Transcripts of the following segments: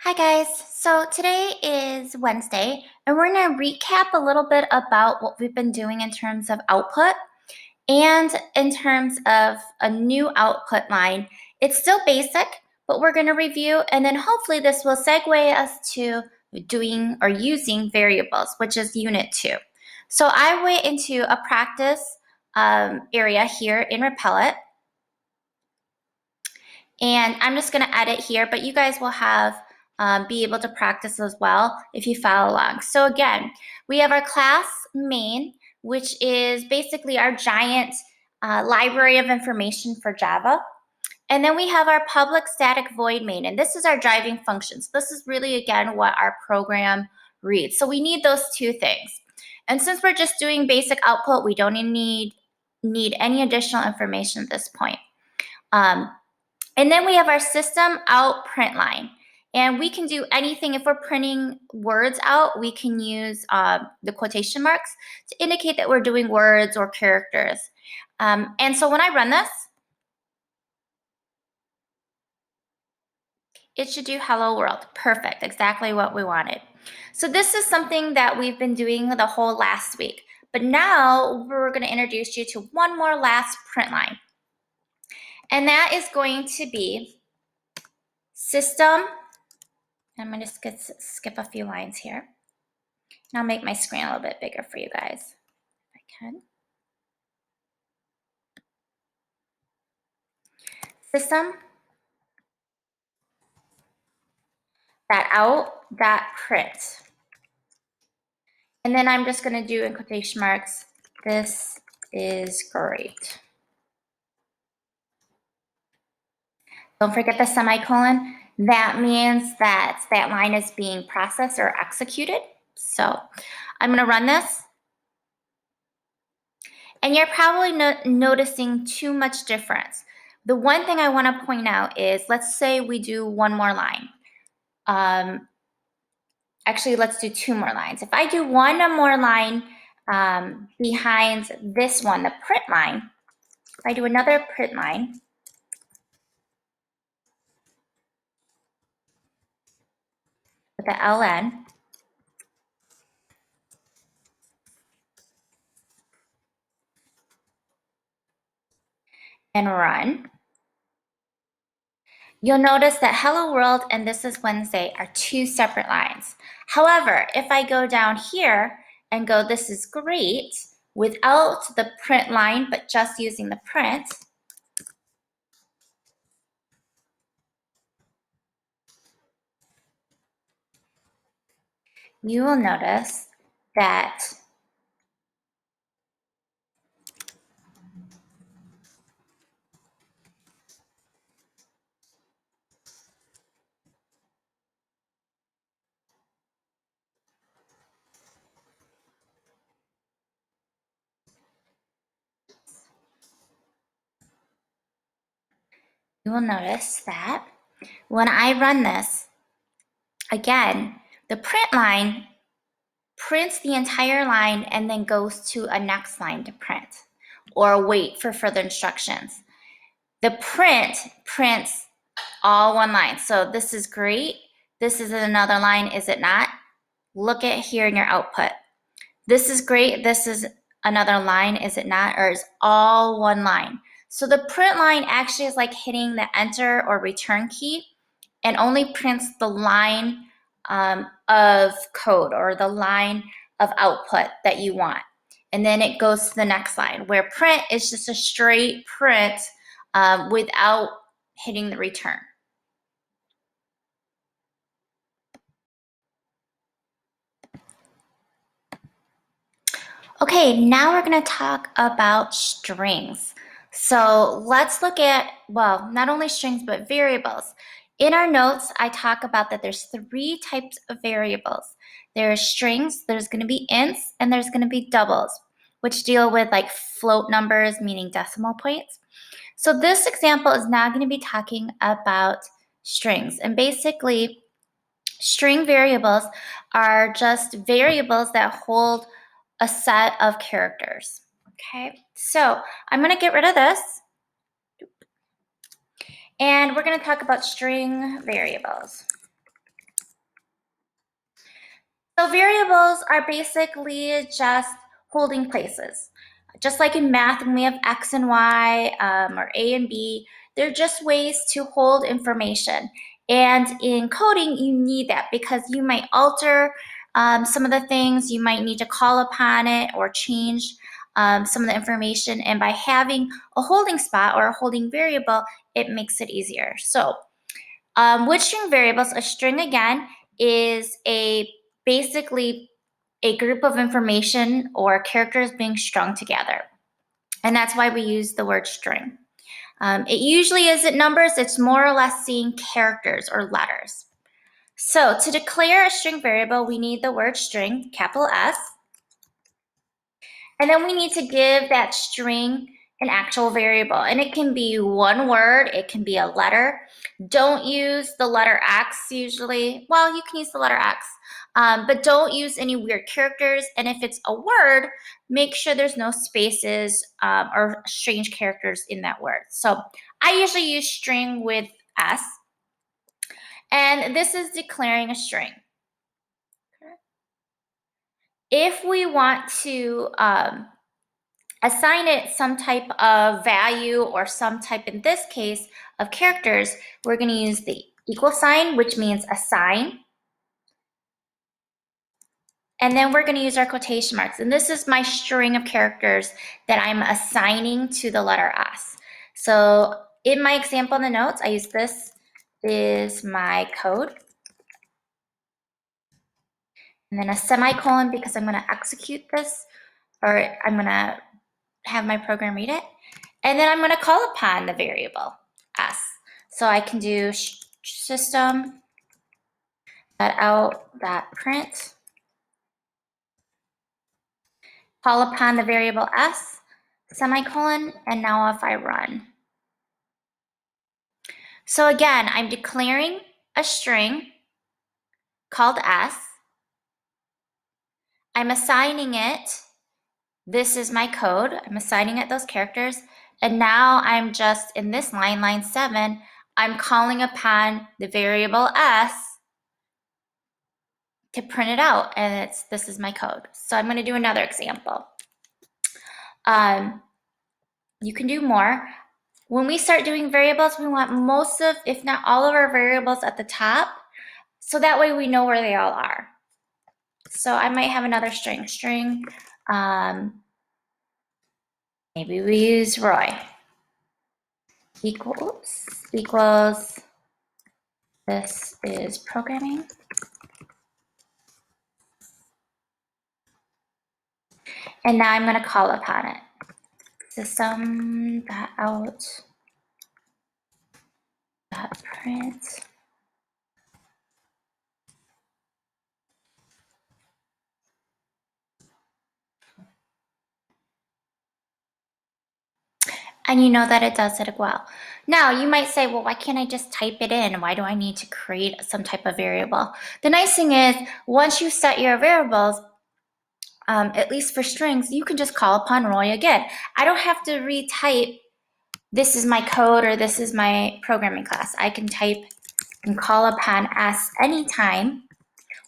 Hi guys, so today is Wednesday and we're going to recap a little bit about what we've been doing in terms of output and in terms of a new output line. It's still basic, but we're going to review and then hopefully this will segue us to doing or using variables, which is unit 2. So I went into a practice area here in Repl.it. And I'm just going to edit here, but you guys will have be able to practice as well if you follow along. So again, we have our class main, which is basically our giant library of information for Java. And then we have our public static void main, and this is our driving functions. This is really, again, what our program reads. So we need those two things. And since we're just doing basic output, we don't need any additional information at this point. And then we have our system out print line. And we can do anything. If we're printing words out, we can use the quotation marks to indicate that we're doing words or characters. And so when I run this, it should do hello world. Perfect, exactly what we wanted. So this is something that we've been doing the whole last week. But now we're going to introduce you to one more last print line. And that is going to be system. I'm going to skip a few lines here. And I'll make my screen a little bit bigger for you guys, if I can. System .out.print. And then I'm just going to do in quotation marks, this is great. Don't forget the semicolon. That means that that line is being processed or executed. So I'm going to run this. And you're probably noticing too much difference. The one thing I want to point out is, let's say we do one more line. Actually, let's do two more lines. If I do one more line behind this one, the print line, if I do another print line, with the ln, and run, you'll notice that hello world and this is Wednesday are two separate lines. However, if I go down here and go this is great without the print line but just using the print, you will notice that when I run this, again, the print line prints the entire line and then goes to a next line to print or wait for further instructions. The print prints all one line. So this is great. This is another line, is it not? Look at here in your output. This is great. This is another line, is it not? Or is all one line? So the print line actually is like hitting the enter or return key and only prints the line of code or the line of output that you want. And then it goes to the next line, where print is just a straight print without hitting the return. Okay, now we're going to talk about strings. So let's look at, well, not only strings, but variables. In our notes, I talk about that there's 3 types of variables. There's strings, there's going to be ints, and there's going to be doubles, which deal with like float numbers, meaning decimal points. So this example is now going to be talking about strings. And basically, string variables are just variables that hold a set of characters. Okay, so I'm going to get rid of this. And we're going to talk about string variables. So variables are basically just holding places. Just like in math, when we have X and Y or A and B, they're just ways to hold information. And in coding, you need that because you might alter some of the things, you might need to call upon it or change some of the information. And by having a holding spot or a holding variable, it makes it easier. So with string variables, a string again is basically a group of information or characters being strung together. And that's why we use the word string. It usually isn't numbers, it's more or less seeing characters or letters. So to declare a string variable, we need the word string, capital S. And then we need to give that string an actual variable. And it can be one word, it can be a letter. Don't use the letter X usually. Well, you can use the letter X, but don't use any weird characters. And if it's a word, make sure there's no spaces or strange characters in that word. So I usually use string with S. And this is declaring a string. If we want to assign it some type of value or some type, in this case, of characters, we're going to use the equal sign, which means assign. And then we're going to use our quotation marks. And this is my string of characters that I'm assigning to the letter S. So in my example in the notes, I use this is my code. And then a semicolon because I'm going to execute this, or I'm going to have my program read it. And then I'm going to call upon the variable S. So I can do system.out.print, call upon the variable S, semicolon, and now if I run. So again, I'm declaring a string called S. I'm assigning it, this is my code, I'm assigning it those characters, and now I'm just in this line, line 7, I'm calling upon the variable S to print it out, and this is my code. So I'm going to do another example. You can do more. When we start doing variables, we want most of, if not all of our variables at the top, so that way we know where they all are. So I might have another string, maybe we use Roy, equals, this is programming. And now I'm going to call upon it. System.out.print. And you know that it does it well. Now, you might say, well, why can't I just type it in? Why do I need to create some type of variable? The nice thing is, once you set your variables, at least for strings, you can just call upon Roy again. I don't have to retype, this is my code or this is my programming class. I can type and call upon S anytime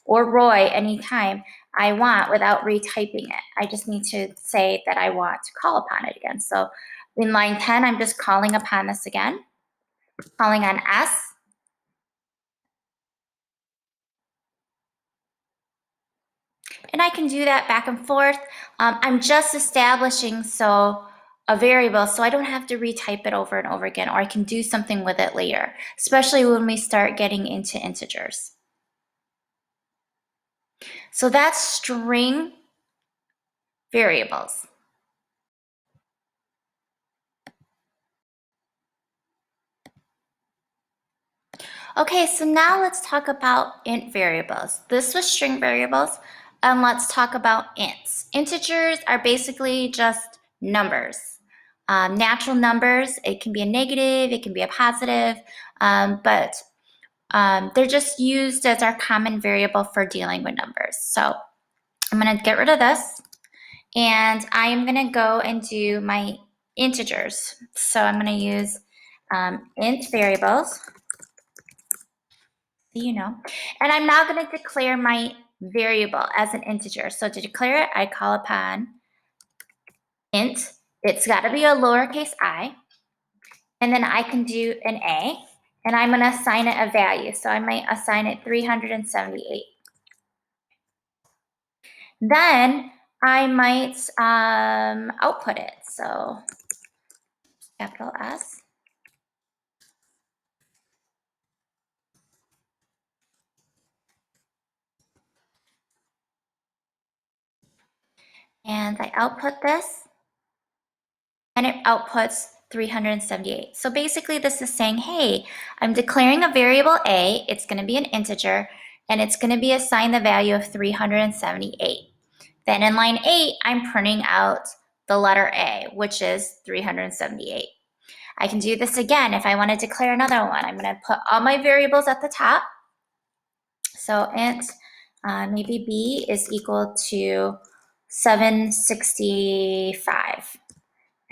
or Roy anytime I want without retyping it. I just need to say that I want to call upon it again. So in line 10, I'm just calling upon this again, calling on S. And I can do that back and forth. I'm just establishing a variable so I don't have to retype it over and over again, or I can do something with it later, especially when we start getting into integers. So that's string variables. Okay, so now let's talk about int variables. This was string variables, and let's talk about ints. Integers are basically just numbers. Natural numbers, it can be a negative, it can be a positive, but they're just used as our common variable for dealing with numbers. So I'm going to get rid of this, and I am going to go and do my integers. So I'm going to use int variables. And I'm now going to declare my variable as an integer. So to declare it, I call upon int. It's got to be a lowercase I. And then I can do an A, and I'm going to assign it a value. So I might assign it 378. Then I might output it. So capital S. And I output this, and it outputs 378. So basically this is saying, hey, I'm declaring a variable A, it's going to be an integer, and it's going to be assigned the value of 378. Then in line 8, I'm printing out the letter A, which is 378. I can do this again if I want to declare another one. I'm going to put all my variables at the top. So int maybe B is equal to 765.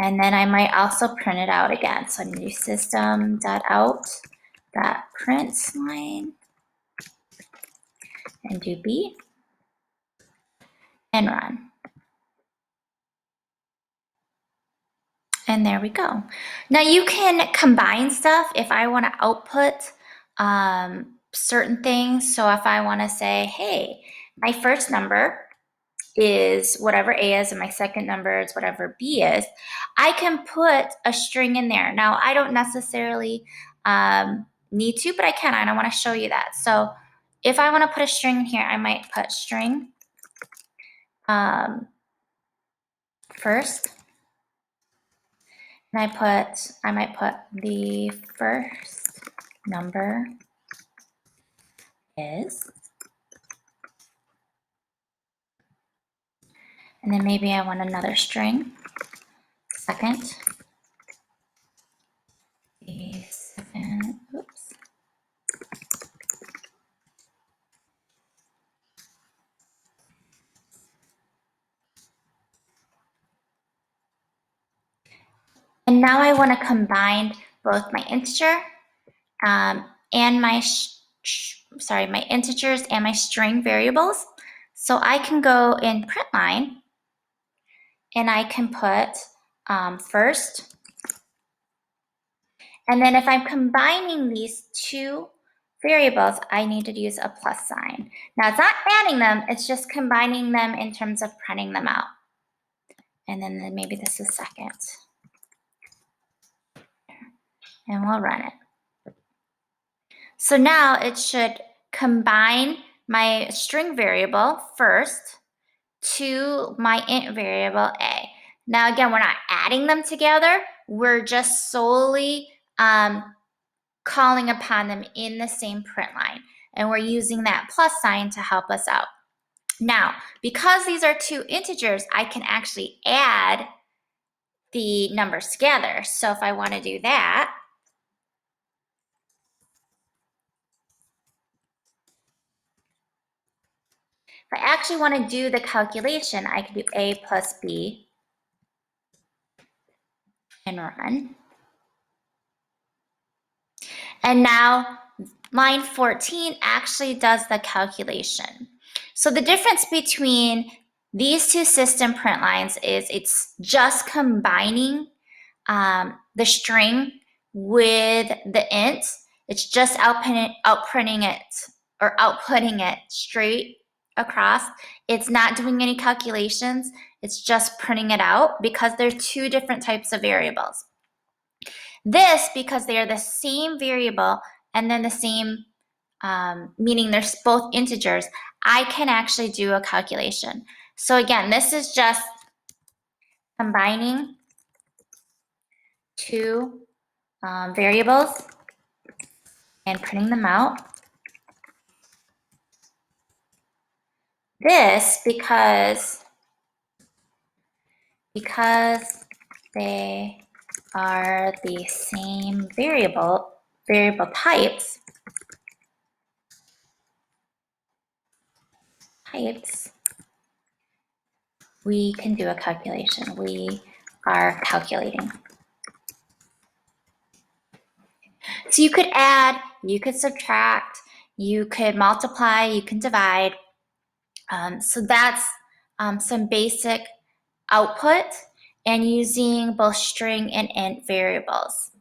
And then I might also print it out again. So I'm going to do system.out.print line and do B and run. And there we go. Now you can combine stuff if I want to output certain things. So if I want to say, hey, my first number is whatever A is and my second number is whatever B is, I can put a string in there. Now I don't necessarily need to, but I can, and I want to show you that. So if I want to put a string in here, I might put string first. And I might put the first number is, and then maybe I want another string, second, the second, oops. And now I want to combine both my integer and my my integers and my string variables. So I can go in print line and I can put first. And then if I'm combining these two variables, I need to use a plus sign. Now it's not adding them, it's just combining them in terms of printing them out. And then maybe this is second. And we'll run it. So now it should combine my string variable first to my int variable A. Now again, we're not adding them together, we're just solely calling upon them in the same print line. And we're using that plus sign to help us out. Now, because these are two integers, I can actually add the numbers together. So if I want to do that, if I actually want to do the calculation, I can do A plus B and run. And now line 14 actually does the calculation. So the difference between these two system print lines is it's just combining the string with the int. It's just outputting it straight across. It's not doing any calculations. It's just printing it out because they're two different types of variables. This, because they are the same variable and then the same, meaning they're both integers, I can actually do a calculation. So again, this is just combining two variables and printing them out. This because they are the same variable types, we can do a calculation. We are calculating. So you could add, you could subtract, you could multiply, you can divide. So that's some basic output and using both string and int variables.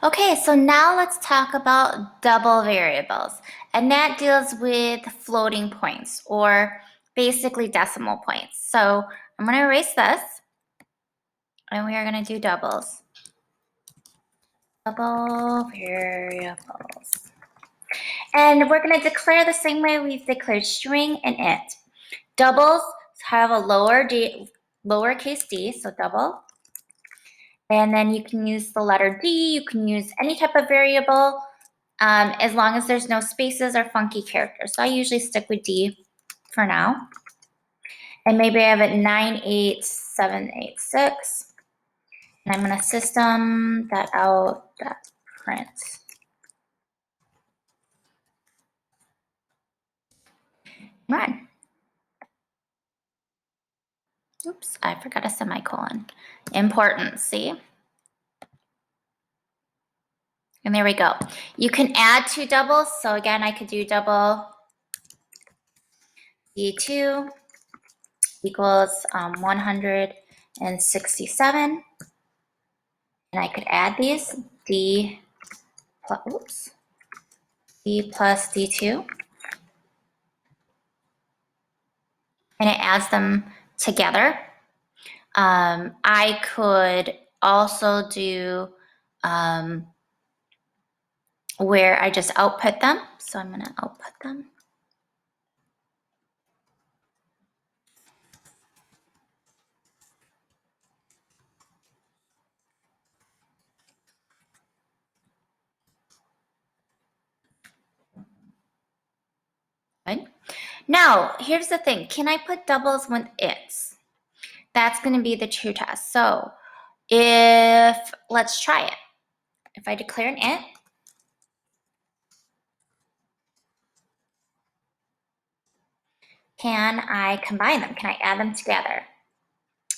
Okay, so now let's talk about double variables, and that deals with floating points or basically decimal points. So I'm going to erase this, and we are going to do doubles. Double variables. And we're going to declare the same way we've declared string and int. Doubles have a lowercase d, so double. And then you can use the letter D, you can use any type of variable as long as there's no spaces or funky characters. So I usually stick with D for now. And maybe I have it 98786. And I'm gonna system that out, that print. Run. Oops, I forgot a semicolon. Important, see? And there we go. You can add two doubles. So again, I could do double D2 equals 167. And I could add these, D plus D2. And it adds them together. I could also do where I just output them. So I'm going to output them. Good. Now, here's the thing. Can I put doubles with its? That's going to be the true test. So let's try it. If I declare an int, can I combine them? Can I add them together?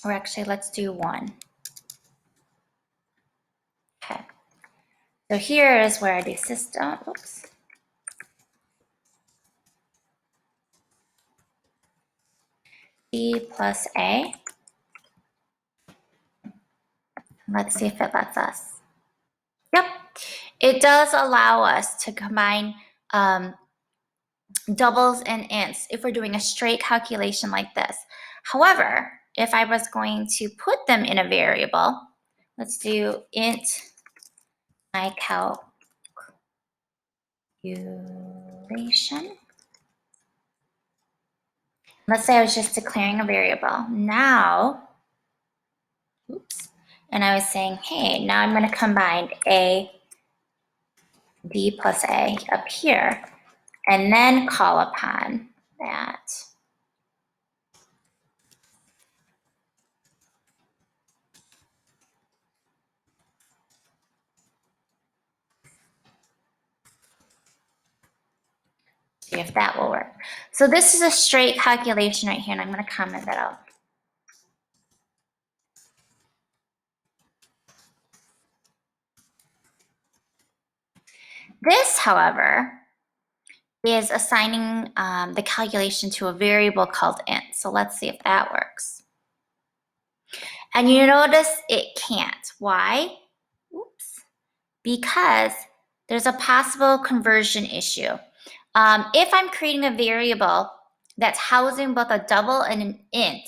Or actually, let's do one. Okay. So here is where I do system. Oops. B plus A. Let's see if it lets us. Yep. It does allow us to combine doubles and ints if we're doing a straight calculation like this. However, if I was going to put them in a variable, let's do int my calculation. Let's say I was just declaring a variable. Now, oops, and I was saying, hey, now I'm going to combine A, B plus A up here, and then call upon that. See if that will work. So this is a straight calculation right here, and I'm going to comment that out. This, however, is assigning the calculation to a variable called int. So let's see if that works. And you notice it can't. Why? Oops. Because there's a possible conversion issue. If I'm creating a variable that's housing both a double and an int,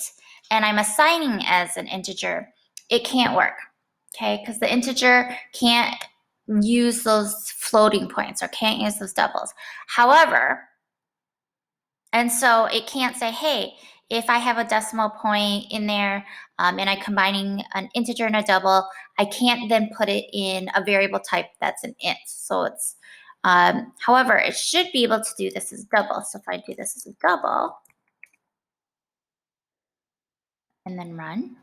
and I'm assigning as an integer, it can't work, okay? Because the integer can't use those floating points or can't use those doubles. However, and so it can't say, hey, if I have a decimal point in there and I'm combining an integer and a double, I can't then put it in a variable type that's an int. So it's, however, it should be able to do this as double. So if I do this as a double and then run.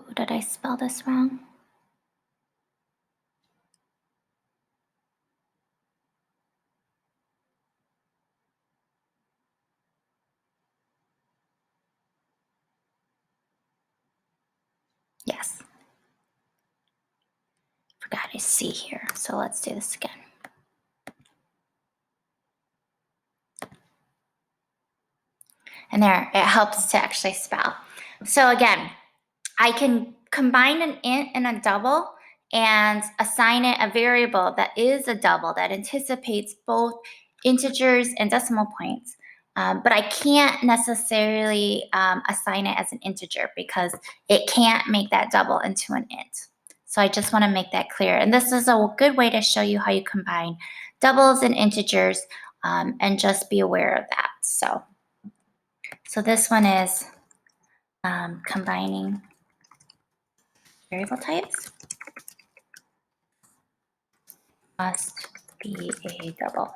Ooh, did I spell this wrong? forgot a C here. So let's do this again. And there, it helps to actually spell. So again, I can combine an int and a double and assign it a variable that is a double that anticipates both integers and decimal points. But I can't necessarily assign it as an integer because it can't make that double into an int. So I just want to make that clear. And this is a good way to show you how you combine doubles and integers, and just be aware of that. So this one is combining variable types must be a double.